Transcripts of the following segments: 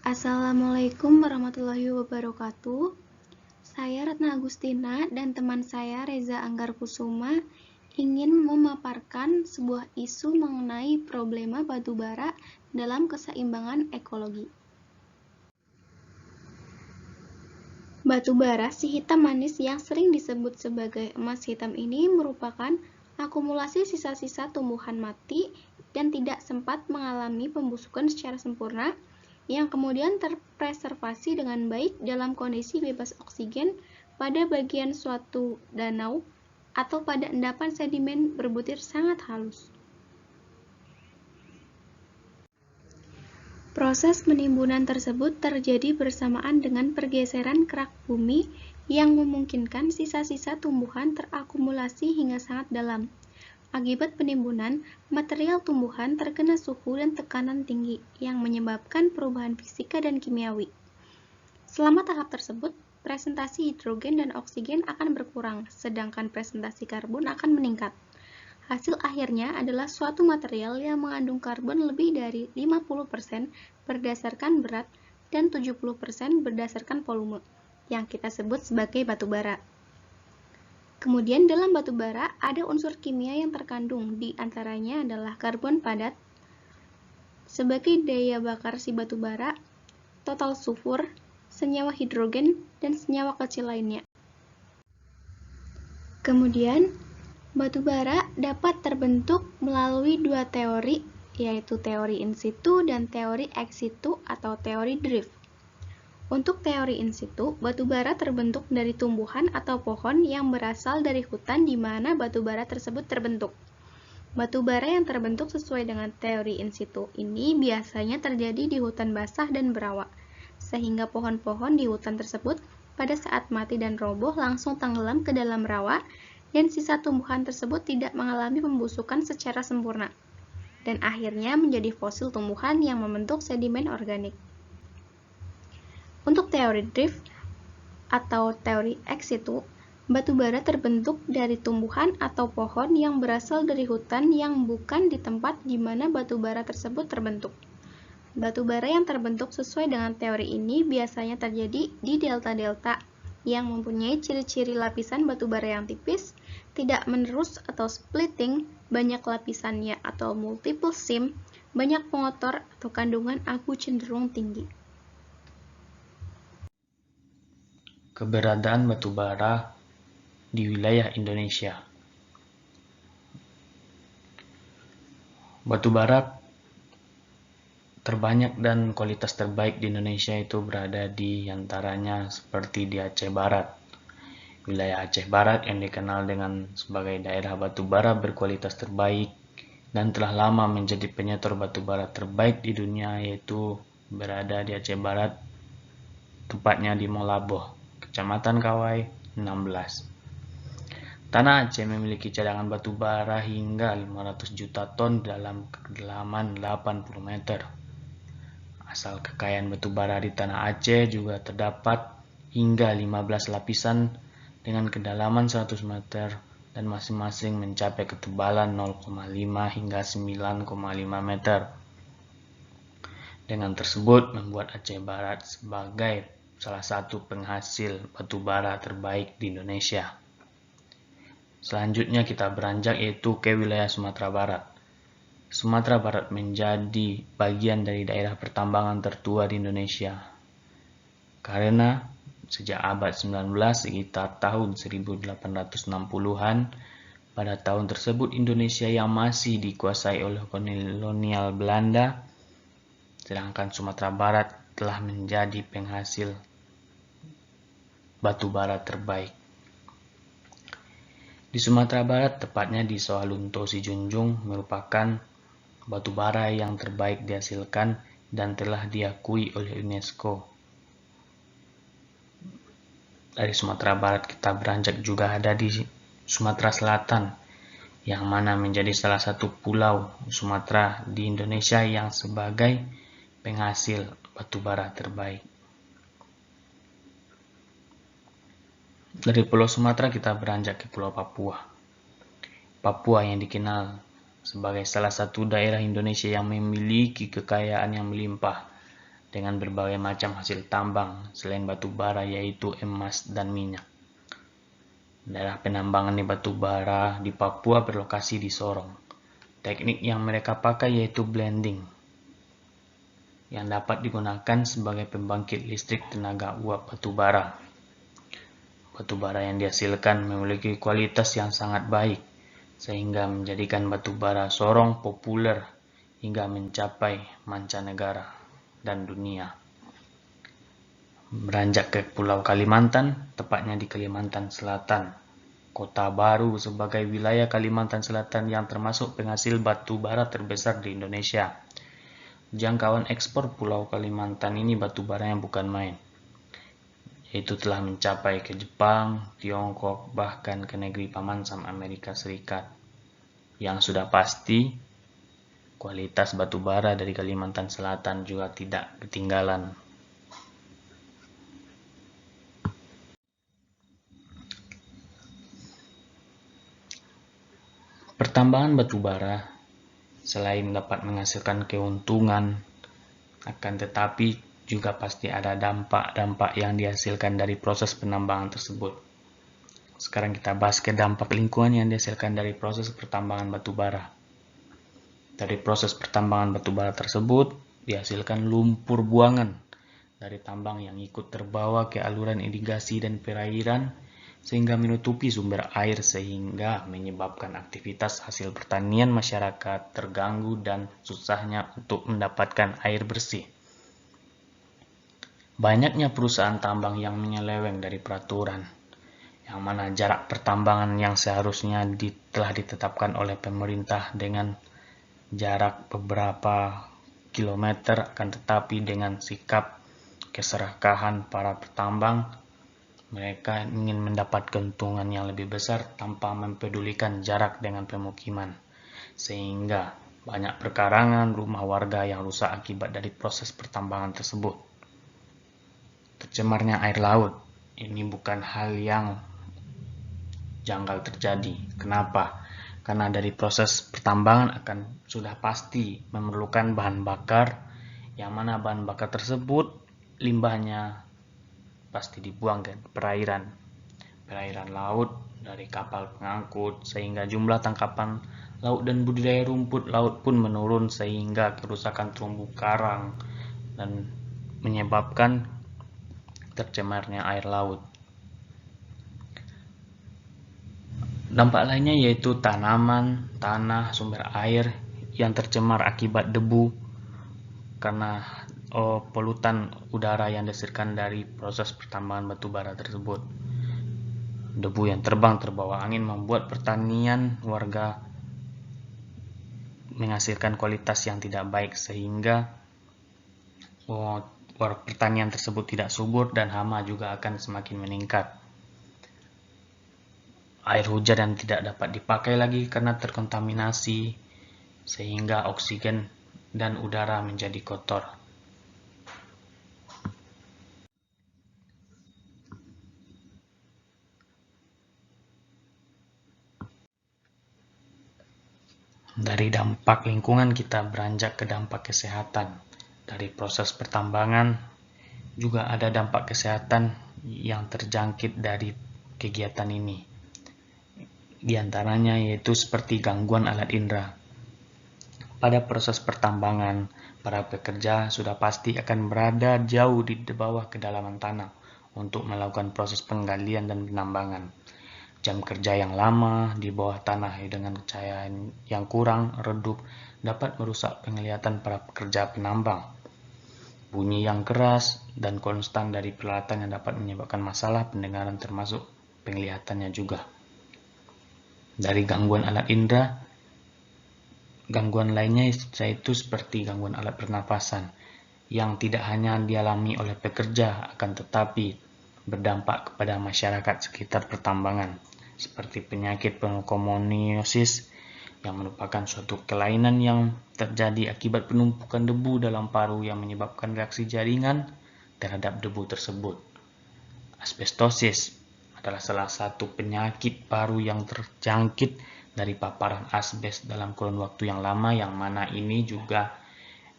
Assalamualaikum warahmatullahi wabarakatuh. Saya Ratna Agustina dan teman saya Reza Anggarkusuma ingin memaparkan sebuah isu mengenai problema batubara dalam keseimbangan ekologi. Batubara si hitam manis yang sering disebut sebagai emas hitam ini merupakan akumulasi sisa-sisa tumbuhan mati dan tidak sempat mengalami pembusukan secara sempurna yang kemudian terpreservasi dengan baik dalam kondisi bebas oksigen pada bagian suatu danau atau pada endapan sedimen berbutir sangat halus. Proses penimbunan tersebut terjadi bersamaan dengan pergeseran kerak bumi yang memungkinkan sisa-sisa tumbuhan terakumulasi hingga sangat dalam. Akibat penimbunan, material tumbuhan terkena suhu dan tekanan tinggi yang menyebabkan perubahan fisika dan kimiawi. Selama tahap tersebut, presentasi hidrogen dan oksigen akan berkurang, sedangkan presentasi karbon akan meningkat. Hasil akhirnya adalah suatu material yang mengandung karbon lebih dari 50% berdasarkan berat dan 70% berdasarkan volume, yang kita sebut sebagai batu bara. Kemudian dalam batu bara ada unsur kimia yang terkandung, di antaranya adalah karbon padat sebagai daya bakar si batu bara, total sulfur, senyawa hidrogen, dan senyawa kecil lainnya. Kemudian, batu bara dapat terbentuk melalui dua teori, yaitu teori in situ dan teori ex situ atau teori drift. Untuk teori in situ, batu bara terbentuk dari tumbuhan atau pohon yang berasal dari hutan di mana batu bara tersebut terbentuk. Batu bara yang terbentuk sesuai dengan teori in situ ini biasanya terjadi di hutan basah dan berawa, sehingga pohon-pohon di hutan tersebut pada saat mati dan roboh langsung tenggelam ke dalam rawa dan sisa tumbuhan tersebut tidak mengalami pembusukan secara sempurna, dan akhirnya menjadi fosil tumbuhan yang membentuk sedimen organik. Untuk teori drift atau teori ex situ, batu bara terbentuk dari tumbuhan atau pohon yang berasal dari hutan yang bukan di tempat di mana batu bara tersebut terbentuk. Batu bara yang terbentuk sesuai dengan teori ini biasanya terjadi di delta-delta yang mempunyai ciri-ciri lapisan batu bara yang tipis, tidak menerus atau splitting, banyak lapisannya atau multiple seam, banyak pengotor atau kandungan abu cenderung tinggi. Keberadaan batu bara di wilayah Indonesia. Batu bara terbanyak dan kualitas terbaik di Indonesia itu berada di antaranya seperti di Aceh Barat. Wilayah Aceh Barat yang dikenal dengan sebagai daerah batu bara berkualitas terbaik dan telah lama menjadi penyetor batu bara terbaik di dunia, yaitu berada di Aceh Barat, tepatnya di Molaboh, Kecamatan Kawai 16. Tanah Aceh memiliki cadangan batu bara hingga 500 juta ton dalam kedalaman 80 meter. Asal kekayaan batu bara di Tanah Aceh juga terdapat hingga 15 lapisan dengan kedalaman 100 meter dan masing-masing mencapai ketebalan 0,5 hingga 9,5 meter. Dengan tersebut membuat Aceh Barat sebagai salah satu penghasil batu bara terbaik di Indonesia. Selanjutnya kita beranjak yaitu ke wilayah Sumatera Barat. Sumatera Barat menjadi bagian dari daerah pertambangan tertua di Indonesia. Karena sejak abad 19 sekitar tahun 1860-an, pada tahun tersebut Indonesia yang masih dikuasai oleh kolonial Belanda, sedangkan Sumatera Barat telah menjadi penghasil batu bara terbaik. Di Sumatera Barat, tepatnya di Sawalunto Sijunjung, merupakan batu bara yang terbaik dihasilkan dan telah diakui oleh UNESCO. Dari Sumatera Barat kita beranjak juga ada di Sumatera Selatan, yang mana menjadi salah satu pulau Sumatera di Indonesia yang sebagai penghasil batu bara terbaik. Dari Pulau Sumatera kita beranjak ke Pulau Papua. Papua yang dikenal sebagai salah satu daerah Indonesia yang memiliki kekayaan yang melimpah dengan berbagai macam hasil tambang selain batu bara, yaitu emas dan minyak. Daerah penambangan di batu bara di Papua berlokasi di Sorong. Teknik yang mereka pakai yaitu blending, yang dapat digunakan sebagai pembangkit listrik tenaga uap batu bara. Batu bara yang dihasilkan memiliki kualitas yang sangat baik, sehingga menjadikan batu bara Sorong populer hingga mencapai mancanegara dan dunia. Beranjak ke Pulau Kalimantan, tepatnya di Kalimantan Selatan. Kota Baru sebagai wilayah Kalimantan Selatan yang termasuk penghasil batu bara terbesar di Indonesia. Jangkauan ekspor Pulau Kalimantan ini batu bara yang bukan main, yaitu telah mencapai ke Jepang, Tiongkok, bahkan ke negeri Paman Sam Amerika Serikat. Yang sudah pasti, kualitas batu bara dari Kalimantan Selatan juga tidak ketinggalan. Pertambangan batu bara selain dapat menghasilkan keuntungan, akan tetapi juga pasti ada dampak-dampak yang dihasilkan dari proses penambangan tersebut. Sekarang kita bahas ke dampak lingkungan yang dihasilkan dari proses pertambangan batu bara. Dari proses pertambangan batu bara tersebut dihasilkan lumpur buangan dari tambang yang ikut terbawa ke aluran irigasi dan perairan sehingga menutupi sumber air, sehingga menyebabkan aktivitas hasil pertanian masyarakat terganggu dan susahnya untuk mendapatkan air bersih. Banyaknya perusahaan tambang yang menyeleweng dari peraturan, yang mana jarak pertambangan yang seharusnya telah ditetapkan oleh pemerintah dengan jarak beberapa kilometer, akan tetapi dengan sikap keserakahan para petambang, mereka ingin mendapat keuntungan yang lebih besar tanpa mempedulikan jarak dengan pemukiman, sehingga banyak perkarangan rumah warga yang rusak akibat dari proses pertambangan tersebut. Tercemarnya air laut, ini bukan hal yang janggal terjadi. Kenapa? Karena dari proses pertambangan akan sudah pasti memerlukan bahan bakar, yang mana bahan bakar tersebut limbahnya pasti dibuang ke perairan laut dari kapal pengangkut, sehingga jumlah tangkapan laut dan budidaya rumput laut pun menurun, sehingga kerusakan terumbu karang dan menyebabkan tercemarnya air laut. Dampak lainnya yaitu tanaman, tanah, sumber air yang tercemar akibat debu karena polutan udara yang dihasilkan dari proses pertambangan batu bara tersebut. Debu yang terbang terbawa angin membuat pertanian warga menghasilkan kualitas yang tidak baik, sehingga pertanian tersebut tidak subur dan hama juga akan semakin meningkat. Air hujan yang tidak dapat dipakai lagi karena terkontaminasi, sehingga oksigen dan udara menjadi kotor. Dari dampak lingkungan kita beranjak ke dampak kesehatan. Dari proses pertambangan juga ada dampak kesehatan yang terjangkit dari kegiatan ini. Di antaranya yaitu seperti gangguan alat indera. Pada proses pertambangan, para pekerja sudah pasti akan berada jauh di bawah kedalaman tanah untuk melakukan proses penggalian dan penambangan. Jam kerja yang lama di bawah tanah dengan cahaya yang kurang redup dapat merusak penglihatan para pekerja penambang. Bunyi yang keras dan konstan dari peralatan yang dapat menyebabkan masalah pendengaran termasuk penglihatannya juga. Dari gangguan alat indera, gangguan lainnya yaitu seperti gangguan alat pernafasan yang tidak hanya dialami oleh pekerja, akan tetapi berdampak kepada masyarakat sekitar pertambangan, seperti penyakit pneumokoniosis yang merupakan suatu kelainan yang terjadi akibat penumpukan debu dalam paru yang menyebabkan reaksi jaringan terhadap debu tersebut. Asbestosis adalah salah satu penyakit paru yang terjangkit dari paparan asbes dalam kurun waktu yang lama, yang mana ini juga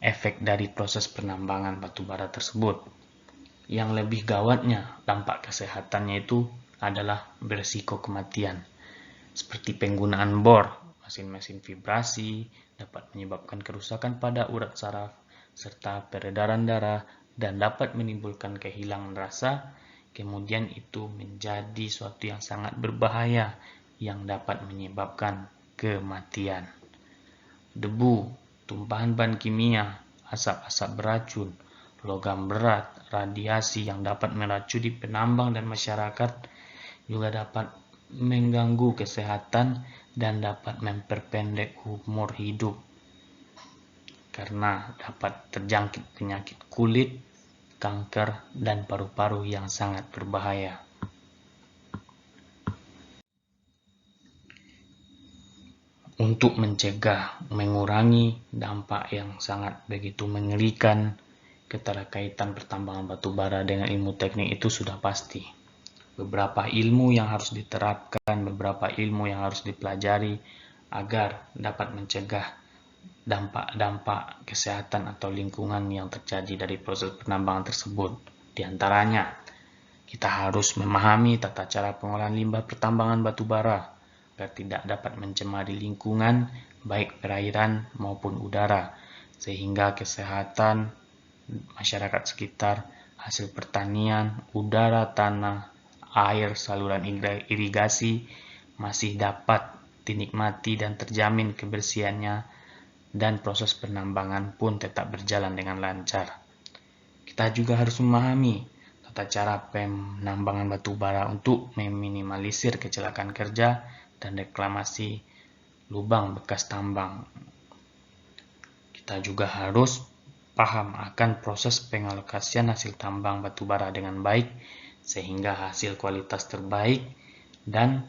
efek dari proses penambangan batu bara tersebut. Yang lebih gawatnya, dampak kesehatannya itu adalah berisiko kematian. Seperti penggunaan bor, mesin-mesin vibrasi dapat menyebabkan kerusakan pada urat saraf serta peredaran darah dan dapat menimbulkan kehilangan rasa. Kemudian itu menjadi suatu yang sangat berbahaya yang dapat menyebabkan kematian. Debu, tumpahan bahan kimia, asap-asap beracun, logam berat, radiasi yang dapat meracuni penambang dan masyarakat juga dapat mengganggu kesehatan dan dapat memperpendek umur hidup karena dapat terjangkit penyakit kulit, kanker, dan paru-paru yang sangat berbahaya. Untuk mencegah, mengurangi dampak yang sangat begitu mengerikan keterkaitan pertambangan batu bara dengan ilmu teknik itu sudah pasti. Beberapa ilmu yang harus diterapkan, beberapa ilmu yang harus dipelajari agar dapat mencegah dampak-dampak kesehatan atau lingkungan yang terjadi dari proses penambangan tersebut. Di antaranya, kita harus memahami tata cara pengolahan limbah pertambangan batu bara agar tidak dapat mencemari lingkungan, baik perairan maupun udara, sehingga kesehatan masyarakat sekitar, hasil pertanian, udara, tanah, air, saluran irigasi masih dapat dinikmati dan terjamin kebersihannya, dan proses penambangan pun tetap berjalan dengan lancar. Kita juga harus memahami tata cara penambangan batu bara untuk meminimalisir kecelakaan kerja dan reklamasi lubang bekas tambang. Kita juga harus paham akan proses pengalokasian hasil tambang batu bara dengan baik sehingga hasil kualitas terbaik dan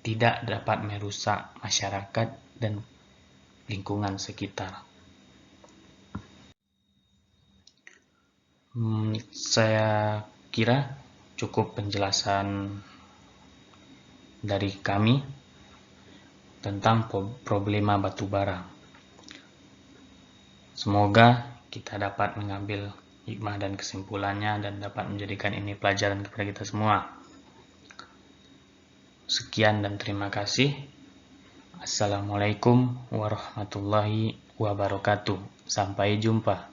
tidak dapat merusak masyarakat dan lingkungan sekitar. Saya kira cukup penjelasan dari kami tentang problema batu bara. Semoga kita dapat mengambil hikmah dan kesimpulannya dan dapat menjadikan ini pelajaran kepada kita semua. Sekian dan terima kasih. Assalamualaikum warahmatullahi wabarakatuh. Sampai jumpa.